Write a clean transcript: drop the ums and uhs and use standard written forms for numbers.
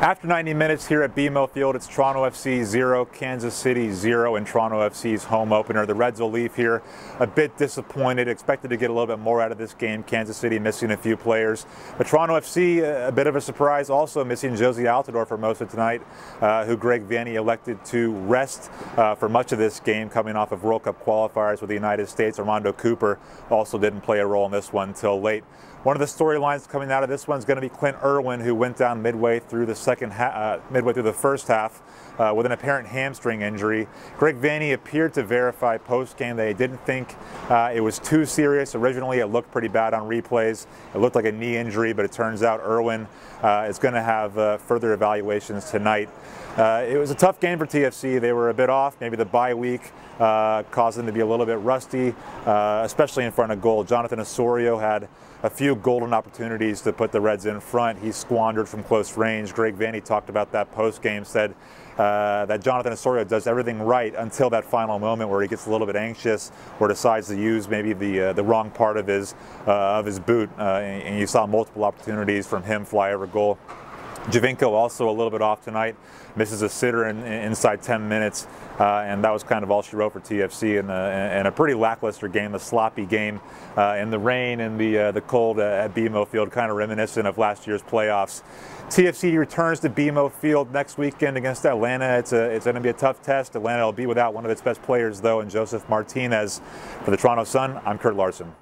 After 90 minutes here at BMO Field, it's Toronto FC 0, Kansas City 0 in Toronto FC's home opener. The Reds will leave here a bit disappointed, expected to get a little bit more out of this game. Kansas City missing a few players. But Toronto FC, a bit of a surprise, also missing Jozy Altidore for most of tonight, who Greg Vanney elected to rest for much of this game, coming off of World Cup qualifiers with the United States. Armando Cooper also didn't play a role in this one until late. One of the storylines coming out of this one is going to be Clint Irwin, who went down midway through the first half with an apparent hamstring injury. Greg Vanney appeared to verify post-game that he didn't think it was too serious. Originally, it looked pretty bad on replays. It looked like a knee injury, but it turns out Irwin is going to have further evaluations tonight. It was a tough game for TFC. They were a bit off. Maybe the bye week caused them to be a little bit rusty, especially in front of goal. Jonathan Osorio had a few golden opportunities to put the Reds in front. He squandered from close range. Greg Vanney talked about that post-game, said that Jonathan Osorio does everything right until that final moment where he gets a little bit anxious or decides to use maybe the wrong part of his boot. And you saw multiple opportunities from him fly over goal. Giovinco also a little bit off tonight, misses a sitter inside 10 minutes, and that was kind of all she wrote for TFC in a pretty lackluster game, a sloppy game in the rain and the cold at BMO Field, kind of reminiscent of last year's playoffs. TFC returns to BMO Field next weekend against Atlanta. It's going to be a tough test. Atlanta will be without one of its best players, though, in Josef Martinez. For the Toronto Sun, I'm Kurt Larson.